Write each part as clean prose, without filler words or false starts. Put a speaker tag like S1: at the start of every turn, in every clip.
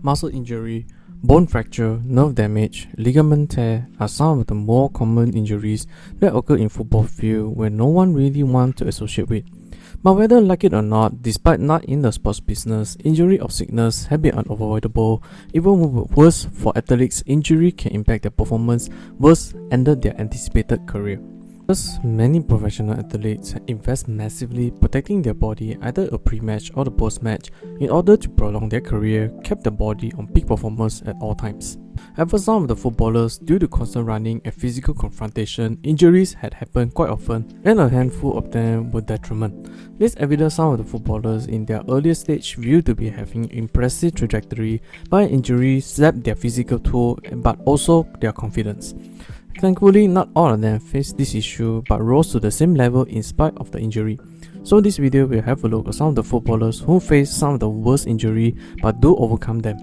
S1: Muscle injury, bone fracture, nerve damage, ligament tear are some of the more common injuries that occur in football field where no one really wants to associate with. But whether like it or not, despite not in the sports business, injury or sickness have been unavoidable. Even worse for athletes, injury can impact their performance worse than their anticipated career. Thus, many professional athletes invest massively protecting their body either a pre-match or the post-match in order to prolong their career, keep the body on peak performance at all times. And for some of the footballers, due to constant running and physical confrontation, injuries had happened quite often, and a handful of them were detriment. This evidence some of the footballers in their earlier stage viewed to be having impressive trajectory, but injury zapped their physical tool but also their confidence. Thankfully, not all of them faced this issue but rose to the same level in spite of the injury. So this video will have a look at some of the footballers who face some of the worst injury but do overcome them.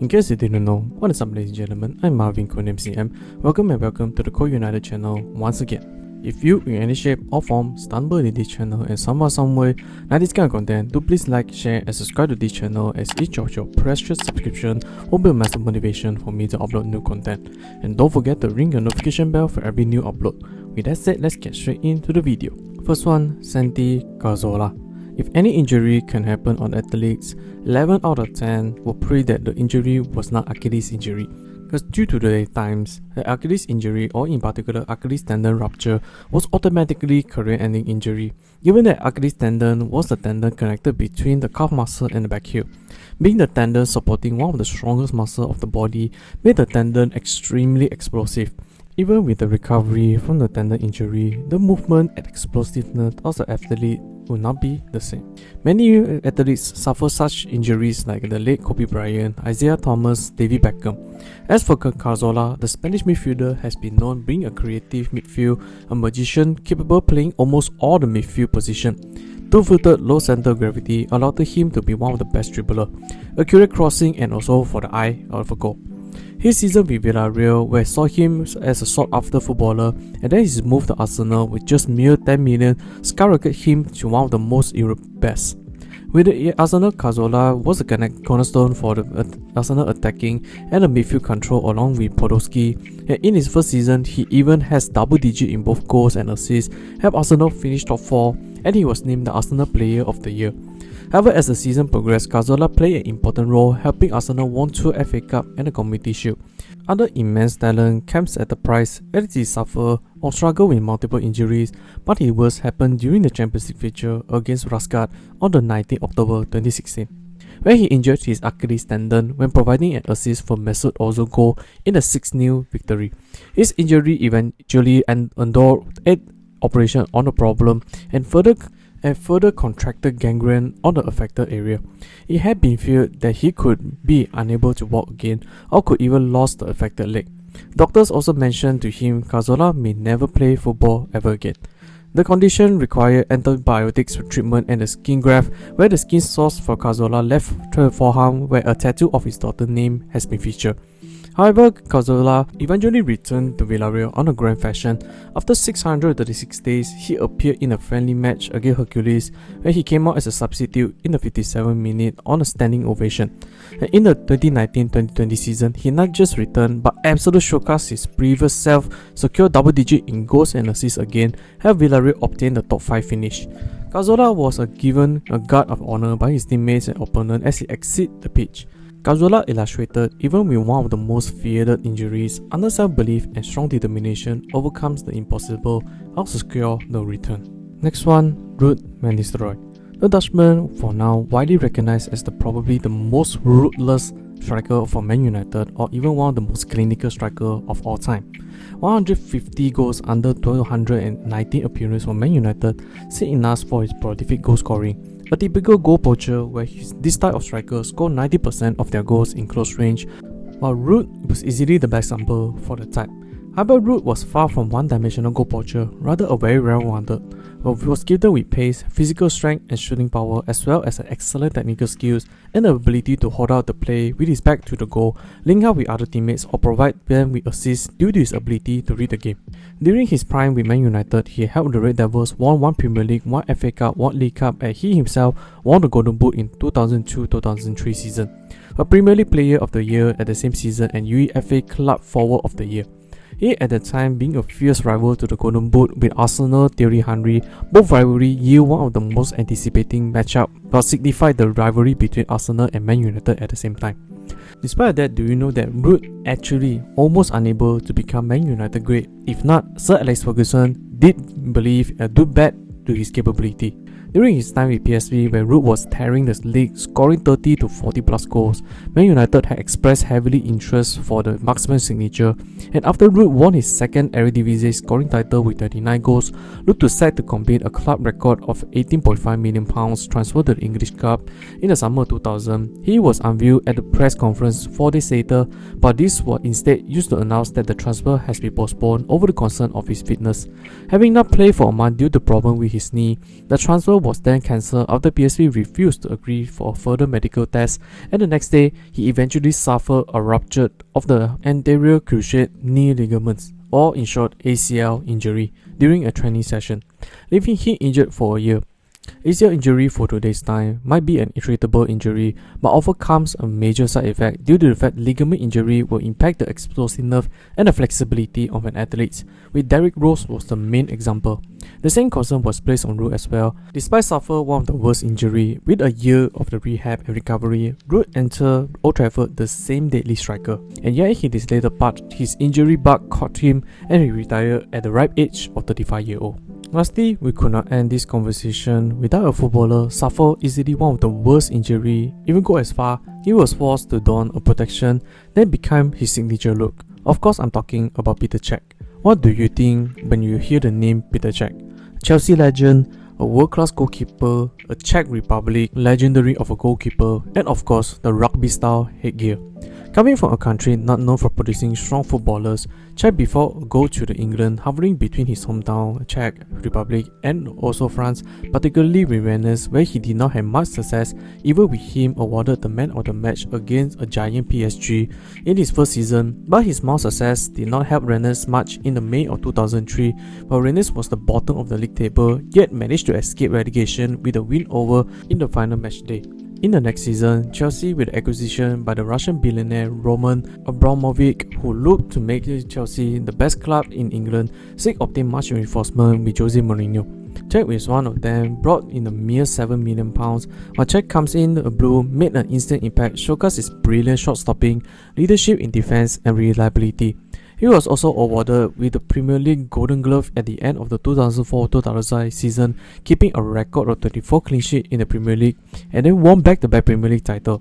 S1: In case you didn't know, what is up ladies and gentlemen, I'm Marvin, codename CM. Welcome to the Man Utd channel once again. If you in any shape or form stumble in this channel and somehow someway like this kind of content, do please like, share and subscribe to this channel as each of your precious subscription will be a massive motivation for me to upload new content. And don't forget to ring your notification bell for every new upload. With that said, let's get straight into the video. First one, Cazorla. If any injury can happen on athletes, 11 out of 10 will pray that the injury was not Achilles injury. Because due to the times, the Achilles injury, or in particular Achilles tendon rupture, was automatically career-ending injury, given that Achilles tendon was the tendon connected between the calf muscle and the back heel. Being the tendon supporting one of the strongest muscles of the body made the tendon extremely explosive. Even with the recovery from the tendon injury, the movement and explosiveness of the athlete will not be the same. Many athletes suffer such injuries like the late Kobe Bryant, Isaiah Thomas, David Beckham. As for Cazorla, the Spanish midfielder has been known being a creative midfield, a magician capable of playing almost all the midfield positions. Two-footed low center of gravity allowed him to be one of the best dribblers, accurate crossing and also for the eye of a goal. His season with Villarreal, where I saw him as a sought-after footballer, and then his move to Arsenal with just mere 10 million skyrocketed him to one of the most European best. With the Arsenal, Cazorla was a cornerstone for the Arsenal attacking and the midfield control along with Podolski, and in his first season, he even has double-digit in both goals and assists, helped Arsenal finish top 4, and he was named the Arsenal Player of the Year. However, as the season progressed, Cazorla played an important role, helping Arsenal win 2 FA Cup and the Community Shield. Other immense talent comes at the price as he suffered or struggled with multiple injuries, but his worst happened during the Champions League fixture against Raskat on the 19th October 2016, where he injured his Achilles tendon when providing an assist for Mesut Ozil goal in the 6-0 victory. His injury eventually endured 8 operations on the problem and further contracted gangrene on the affected area. It had been feared that he could be unable to walk again or could even lose the affected leg. Doctors also mentioned to him Cazorla may never play football ever again. The condition required antibiotics treatment and a skin graft, where the skin source for Cazorla left forearm where a tattoo of his daughter's name has been featured. However, Cazorla eventually returned to Villarreal on a grand fashion. After 636 days, he appeared in a friendly match against Hercules, where he came out as a substitute in the 57th minute on a standing ovation. And in the 2019-2020 season, he not just returned but absolutely showcased his previous self, secured double-digit in goals and assists again, helped Villarreal obtain the top 5 finish. Cazorla was given a guard of honor by his teammates and opponents as he exited the pitch. Cazorla illustrated, even with one of the most feared injuries, under self-belief and strong determination overcomes the impossible and secure the return. Next one, Ruud van Nistelrooy. The Dutchman, for now widely recognized as probably the most ruthless striker for Man United, or even one of the most clinical strikers of all time. 150 goals under 219 appearances for Man United said enough for his prolific goal scoring. A typical goal poacher where this type of striker score 90% of their goals in close range, while Ruud was easily the best example for the type. However, Ruud was far from one-dimensional goal poacher, rather a very well-rounded. He was gifted with pace, physical strength and shooting power, as well as excellent technical skills and the ability to hold out the play with his back to the goal, link up with other teammates or provide them with assists due to his ability to read the game. During his prime with Man United, he helped the Red Devils won 1 Premier League, 1 FA Cup, 1 League Cup, and he himself won the Golden Boot in 2002-2003 season, a Premier League Player of the Year at the same season and UEFA Club Forward of the Year. He at the time being a fierce rival to the Golden Boot with Arsenal Thierry Henry, both rivalry yield one of the most anticipating matchup but signify the rivalry between Arsenal and Man United at the same time. Despite that, do you know that Ruud actually almost unable to become Man United great? If not, Sir Alex Ferguson did believe and do bet to his capability. During his time with PSV, where Ruud was tearing the league, scoring 30 to 40 plus goals, Man United had expressed heavily interest for the marksman signature, and after Ruud won his second Eredivisie scoring title with 39 goals, looked to set to complete a club record of £18.5 million transfer to the English club in the summer of 2000. He was unveiled at the press conference 4 days later, but this was instead used to announce that the transfer has been postponed over the concern of his fitness. Having not played for a month due to problem with his knee, the transfer was then cancelled after PSV refused to agree for a further medical test, and the next day he eventually suffered a rupture of the anterior cruciate knee ligaments, or in short ACL injury, during a training session, leaving him injured for a year. ACL injury for today's time might be an irritable injury, but often comes a major side effect due to the fact ligament injury will impact the explosiveness and the flexibility of an athlete, with Derrick Rose was the main example. The same concern was placed on Ruud as well. Despite suffering one of the worst injury, with a year of the rehab and recovery, Ruud entered Old Trafford the same deadly striker, and yet in his later part, his injury bug caught him and he retired at the ripe age of 35-year-old. Lastly, we could not end this conversation without a footballer suffer easily one of the worst injury, even go as far he was forced to don a protection that became his signature look. Of course, I'm talking about Peter Cech. What do you think when you hear the name Peter Cech? Chelsea legend, a world-class goalkeeper, a Czech Republic legendary of a goalkeeper, and of course, the rugby-style headgear. Coming from a country not known for producing strong footballers, Cech before go to the England, hovering between his hometown, Czech Republic, and also France, particularly with Rennes, where he did not have much success, even with him awarded the man of the match against a giant PSG in his first season. But his small success did not help Rennes much in the May of 2003, while Rennes was the bottom of the league table, yet managed to escape relegation with a win over in the final match day. In the next season, Chelsea, with the acquisition by the Russian billionaire Roman Abramovich, who looked to make Chelsea the best club in England, Cech obtained much reinforcement with Jose Mourinho. Cech is one of them, brought in a mere £7 million, while Cech comes in the blue, made an instant impact, showcased his brilliant shot stopping, leadership in defense and reliability. He was also awarded with the Premier League Golden Glove at the end of the 2004-2005 season, keeping a record of 24 clean sheets in the Premier League, and then won back-to-back Premier League title.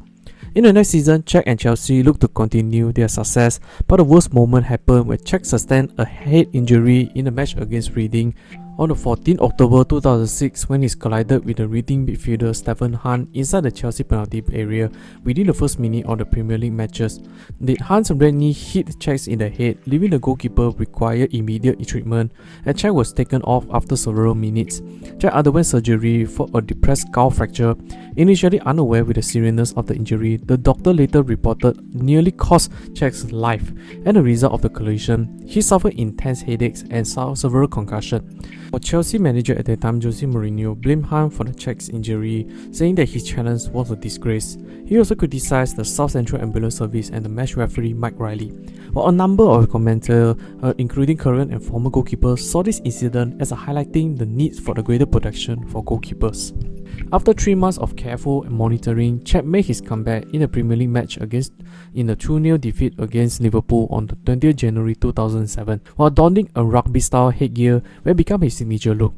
S1: In the next season, Cech and Chelsea looked to continue their success, but the worst moment happened when Cech sustained a head injury in the match against Reading on the 14th October 2006 when he collided with the Reading midfielder Stephen Hunt inside the Chelsea penalty area within the first minute of the Premier League matches. The Hunt's red knee hit Cech in the head, leaving the goalkeeper require immediate treatment, and Cech was taken off after several minutes. Cech underwent surgery for a depressed skull fracture. Initially unaware with the seriousness of the injury, the doctor later reported nearly cost Cech's life, and as a result of the collision, he suffered intense headaches and several concussions. For Chelsea manager at the time, Jose Mourinho blamed Hunt for the Czech's injury, saying that his challenge was a disgrace. He also criticized the South Central Ambulance Service and the match referee Mike Riley, while a number of commentators, including current and former goalkeepers, saw this incident as highlighting the need for the greater protection for goalkeepers. After 3 months of careful monitoring, Cech made his comeback in a Premier League match in a 2-0 defeat against Liverpool on the 20th January 2007, while donning a rugby-style headgear where it became his signature look.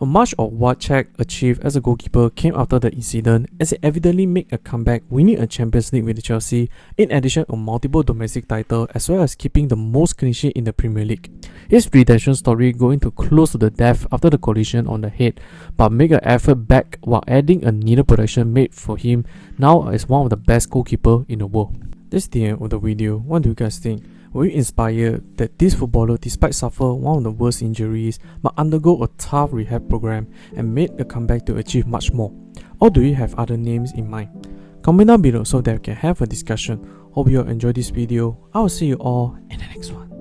S1: Much of what Cech achieved as a goalkeeper came after the incident, as he evidently made a comeback, winning a Champions League with Chelsea, in addition to multiple domestic titles, as well as keeping the most clean sheet in the Premier League. His redemption story going to close to the death after the collision on the head, but make an effort back while adding a needed protection made for him now as one of the best goalkeepers in the world. That's the end of the video. What do you guys think? Were you inspired that this footballer, despite suffer one of the worst injuries, but undergo a tough rehab program and made a comeback to achieve much more? Or do you have other names in mind? Comment down below so that we can have a discussion. Hope you all enjoyed this video. I will see you all in the next one.